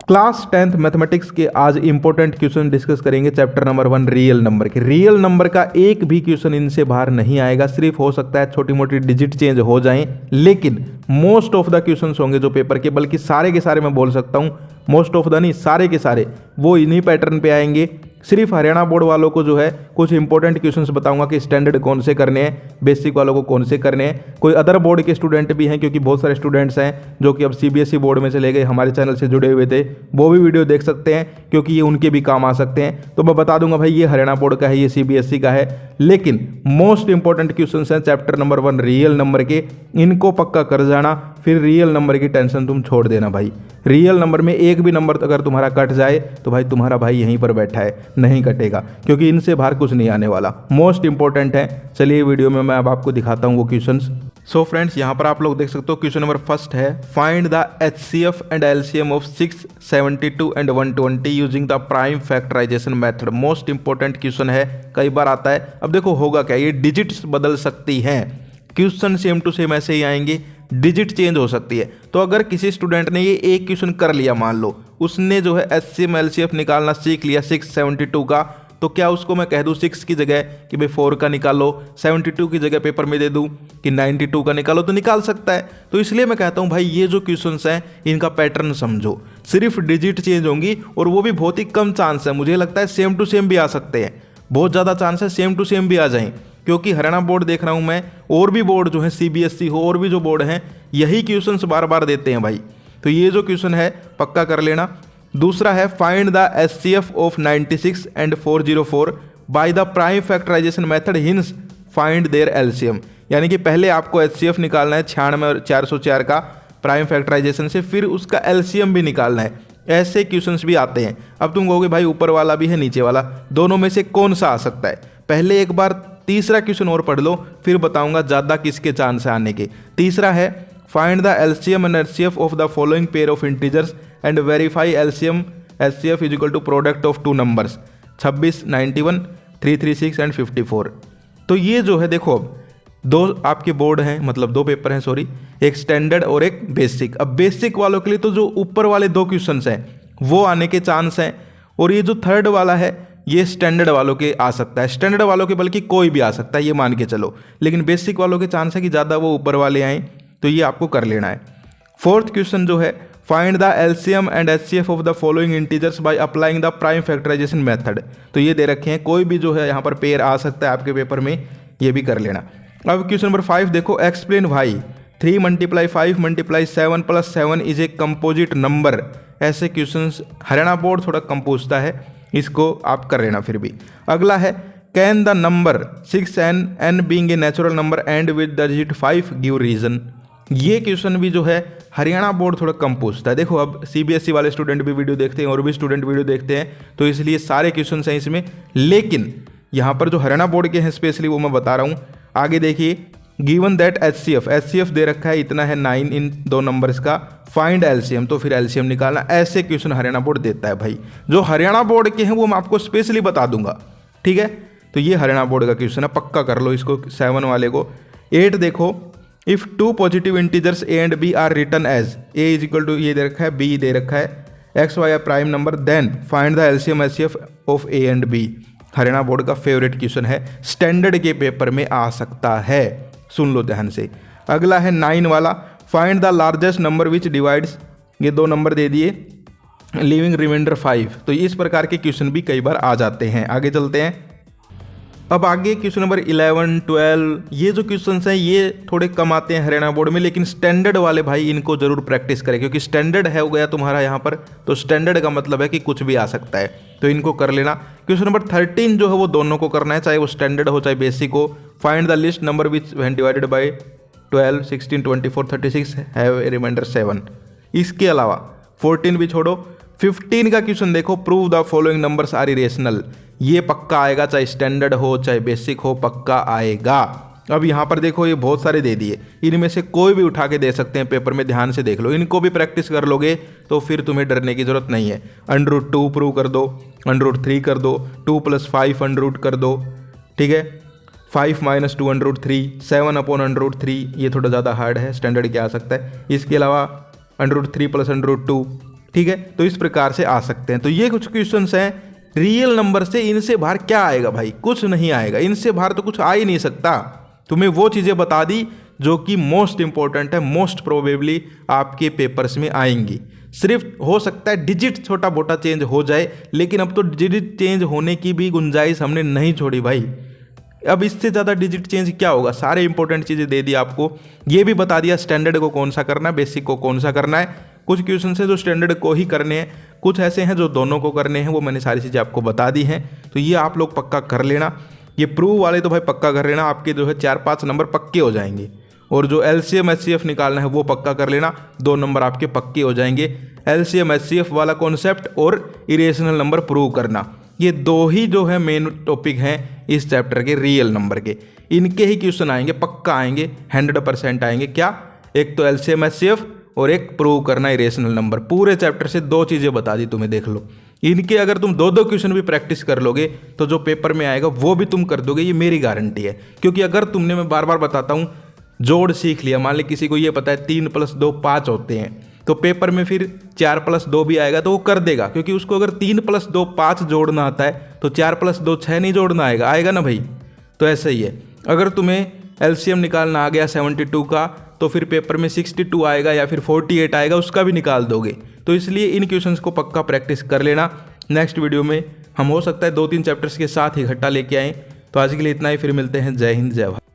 Class 10th mathematics के आज important question discuss करेंगे। चैप्टर नंबर 1 रियल नंबर के। रियल नंबर का एक भी क्वेश्चन इनसे बाहर नहीं आएगा। सिर्फ हो सकता है छोटी मोटी डिजिट चेंज हो जाएं, लेकिन मोस्ट ऑफ द क्वेश्चंस होंगे जो पेपर के, बल्कि सारे के सारे मैं बोल सकता हूं, मोस्ट ऑफ द नहीं, सारे के सारे वो इन्हीं पैटर्न पे आएंगे। सिर्फ हरियाणा बोर्ड वालों को जो है कुछ इंपॉर्टेंट क्वेश्चंस बताऊंगा कि स्टैंडर्ड कौन से करने हैं, बेसिक वालों को कौन से करने हैं। कोई अदर बोर्ड के स्टूडेंट भी हैं, क्योंकि बहुत सारे स्टूडेंट्स हैं जो कि अब सीबीएसई बोर्ड में चले गए, हमारे चैनल से जुड़े हुए थे, वो भी वीडियो देख सकते हैं क्योंकि ये उनके भी काम आ सकते हैं। तो मैं बता दूंगा भाई ये हरियाणा बोर्ड का है, ये सीबीएसई का है, लेकिन मोस्ट इंपॉर्टेंट क्वेश्चंस हैं चैप्टर नंबर 1 रियल नंबर के। इनको पक्का कर जाना, फिर रियल नंबर की टेंशन तुम छोड़ देना भाई। रियल नंबर में एक भी नंबर अगर तुम्हारा कट जाए तो भाई तुम्हारा भाई यहीं पर बैठा है, नहीं कटेगा, क्योंकि इनसे बाहर कुछ नहीं आने वाला। मोस्ट इंपॉर्टेंट है। चलिए वीडियो में मैं अब आपको दिखाता हूँ वो क्वेश्चंस। सो फ्रेंड्स, यहाँ पर आप लोग देख सकते हो क्वेश्चन नंबर फर्स्ट है, find the HCF and LCM of 6, 72 and 120 using the prime factorisation method. Most important question है, कई बार आता है। अब देखो होगा क्या, ये डिजिट्स बदल सकती हैं, क्वेश्चन सेम टू सेम ऐसे ही आएंगे, डिजिट चेंज हो सकती है। तो अगर किसी स्टूडेंट ने ये एक क्वेश्चन कर लिया, मान लो उसने जो है HCM LCF निकालना सीख लिया 6, 72 का, तो क्या उसको मैं कह दूं 6 की जगह कि भाई 4 का निकालो, 72 की जगह पेपर में दे दूं कि 92 का निकालो, तो निकाल सकता है। तो इसलिए मैं कहता हूं भाई ये जो क्वेश्चंस हैं इनका पैटर्न समझो, सिर्फ डिजिट चेंज होंगी, और वो भी बहुत ही कम चांस है। मुझे लगता है सेम टू सेम भी आ सकते हैं, बहुत ज़्यादा चांस है सेम टू सेम भी आ जाएं, क्योंकि हरियाणा बोर्ड देख रहा हूं मैं, और भी बोर्ड जो है सीबीएसई हो, और भी जो बोर्ड हैं यही क्वेश्चंस बार बार देते हैं भाई। तो ये जो क्वेश्चन है पक्का कर लेना। दूसरा है, find the HCF of 96 and 404 by the prime factorisation method, hence find their LCM। यानी कि पहले आपको HCF निकालना है 96 और 404 का प्राइम फैक्टराइजेशन से, फिर उसका LCM भी निकालना है। ऐसे क्वेश्चंस भी आते हैं। अब तुम कहोगे भाई ऊपर वाला भी है नीचे वाला, दोनों में से कौन सा आ सकता है? पहले एक बार तीसरा क्वेश्चन और पढ़ लो, फिर बताऊंगा ज़्यादा किसके चांस है आने के। तीसरा है, find the LCM and HCF of the following pair of integers and verify LCM HCF is equal to product of 2 numbers 26, 91, 336 and 54। तो ये जो है देखो, अब दो आपके बोर्ड हैं, मतलब 2 पेपर हैं, सॉरी, एक स्टैंडर्ड और एक बेसिक। अब बेसिक वालों के लिए तो जो ऊपर वाले 2 क्वेश्चंस हैं वो आने के चांस हैं, और ये जो थर्ड वाला है ये स्टैंडर्ड वालों के आ सकता है। स्टैंडर्ड वालों के बल्कि कोई भी आ सकता है, ये मान के चलो, लेकिन बेसिक वालों के चांस है कि ज़्यादा वो ऊपर वाले आएँ, तो ये आपको कर लेना है। फोर्थ क्वेश्चन जो है, find the LCM and HCF of the following integers by applying the prime factorisation method. तो ये दे रखे हैं, कोई भी जो है यहाँ पर पेयर आ सकता है आपके पेपर में, ये भी कर लेना। अब क्वेश्चन नंबर 5 देखो, explain why 3 × 5 × 7 + 7 is a composite number. ऐसे क्वेश्चंस हरियाणा बोर्ड थोड़ा कम पूछता है, इसको आप कर लेना फिर भी। अगला है, can the number 6n being a natural number and with the digit 5 give reason. ये क्वेश्चन भी जो है हरियाणा बोर्ड थोड़ा कम पूछता है। देखो अब सीबीएसई वाले स्टूडेंट भी वीडियो देखते हैं और भी स्टूडेंट वीडियो देखते हैं, तो इसलिए सारे क्वेश्चन हैं इसमें, लेकिन यहाँ पर जो हरियाणा बोर्ड के हैं स्पेशली वो मैं बता रहा हूँ। आगे देखिए, गिवन दैट HCF दे रखा है, इतना है 9 इन 2 नंबर्स का, फाइंड LCM, तो फिर LCM निकालना। ऐसे क्वेश्चन हरियाणा बोर्ड देता है भाई। जो हरियाणा बोर्ड के हैं वो मैं आपको स्पेशली बता दूंगा, ठीक है। तो ये हरियाणा बोर्ड का क्वेश्चन है, पक्का कर लो इसको, 7 वाले को। 8 देखो, if 2 positive integers A and B are written as A is equal to, ये दे रखा है, B दे रखा है, X Y prime number, then find the LCM HCF of A and B। Haryana board का फेवरेट क्वेश्चन है, स्टैंडर्ड के paper में आ सकता है, सुन लो ध्यान से। अगला है 9 वाला, find the largest number which divides, ये 2 नंबर दे दिए, लिविंग रिमाइंडर 5। तो इस प्रकार के क्वेश्चन भी कई बार आ जाते हैं। आगे चलते हैं। अब आगे क्वेश्चन नंबर 11, 12, ये जो क्वेश्चंस हैं ये थोड़े कम आते हैं हरियाणा बोर्ड में, लेकिन स्टैंडर्ड वाले भाई इनको जरूर प्रैक्टिस करें, क्योंकि स्टैंडर्ड है हो गया तुम्हारा यहाँ पर, तो स्टैंडर्ड का मतलब है कि कुछ भी आ सकता है, तो इनको कर लेना। क्वेश्चन नंबर 13 जो है वो दोनों को करना है, चाहे वो स्टैंडर्ड हो चाहे बेसिक हो। Find the least number which when divided by 12, 16, 24, 36 have a remainder 7। इसके अलावा 14 भी छोड़ो। 15 का क्वेश्चन देखो, prove the following numbers are irrational. ये पक्का आएगा, चाहे स्टैंडर्ड हो चाहे बेसिक हो, पक्का आएगा। अब यहाँ पर देखो ये बहुत सारे दे दिए, इनमें से कोई भी उठा के दे सकते हैं पेपर में, ध्यान से देख लो। इनको भी प्रैक्टिस कर लोगे तो फिर तुम्हें डरने की जरूरत नहीं है। √2 प्रूव कर दो, √3 कर दो, 2 + 5 √ कर दो, ठीक है। 5 - 2 √3, 7/√3, ये थोड़ा ज़्यादा हार्ड है, स्टैंडर्ड क्या आ सकता है। इसके अलावा √3 + √2, ठीक है, तो इस प्रकार से आ सकते हैं। तो ये कुछ क्वेश्चंस हैं रियल नंबर से, इनसे बाहर क्या आएगा भाई, कुछ नहीं आएगा, इनसे बाहर तो कुछ आ ही नहीं सकता। तुम्हें वो चीज़ें बता दी जो कि मोस्ट इंपॉर्टेंट है, मोस्ट प्रोबेबली आपके पेपर्स में आएंगी। सिर्फ हो सकता है डिजिट छोटा मोटा चेंज हो जाए, लेकिन अब तो डिजिट चेंज होने की भी गुंजाइश हमने नहीं छोड़ी भाई। अब इससे ज़्यादा डिजिट चेंज क्या होगा, सारे इंपॉर्टेंट चीज़ें दे दी आपको, ये भी बता दिया स्टैंडर्ड को कौन सा करना है, बेसिक को कौन सा करना है। कुछ क्वेश्चन है जो स्टैंडर्ड को ही करने हैं, कुछ ऐसे हैं जो दोनों को करने हैं, वो मैंने सारी चीज़ें आपको बता दी हैं। तो ये आप लोग पक्का कर लेना। ये प्रूव वाले तो भाई पक्का कर लेना, आपके जो है 4-5 नंबर पक्के हो जाएंगे। और जो LCM HCF निकालना है वो पक्का कर लेना, 2 नंबर आपके पक्के हो जाएंगे। LCM HCF वाला कॉन्सेप्ट और इरेशनल नंबर प्रूव करना, ये 2 ही जो है मेन टॉपिक हैं इस चैप्टर के रियल नंबर के। इनके ही क्वेश्चन आएंगे, पक्का आएंगे, 100% आएंगे। क्या, एक तो LCM HCF और एक प्रूव करना इरेशनल नंबर। पूरे चैप्टर से 2 चीज़ें बता दी तुम्हें, देख लो। इनके अगर तुम 2-2 क्वेश्चन भी प्रैक्टिस कर लोगे तो जो पेपर में आएगा वो भी तुम कर दोगे, ये मेरी गारंटी है। क्योंकि अगर तुमने, मैं बार बार बताता हूँ, जोड़ सीख लिया, मान ली किसी को ये पता है 3 + 2 5 होते हैं, तो पेपर में फिर 4 + 2 भी आएगा तो वो कर देगा। क्योंकि उसको अगर 3 + 2 5 जोड़ना आता है तो 4 + 2 6 नहीं जोड़ना आएगा ना भाई। तो ऐसा ही है, अगर तुम्हें LCM निकालना आ गया 72 का, तो फिर पेपर में 62 आएगा या फिर 48 आएगा, उसका भी निकाल दोगे। तो इसलिए इन क्वेश्चंस को पक्का प्रैक्टिस कर लेना। नेक्स्ट वीडियो में हम हो सकता है 2-3 चैप्टर्स के साथ ही इकट्ठा लेके आएँ। तो आज के लिए इतना ही, फिर मिलते हैं। जय हिंद, जय भारत।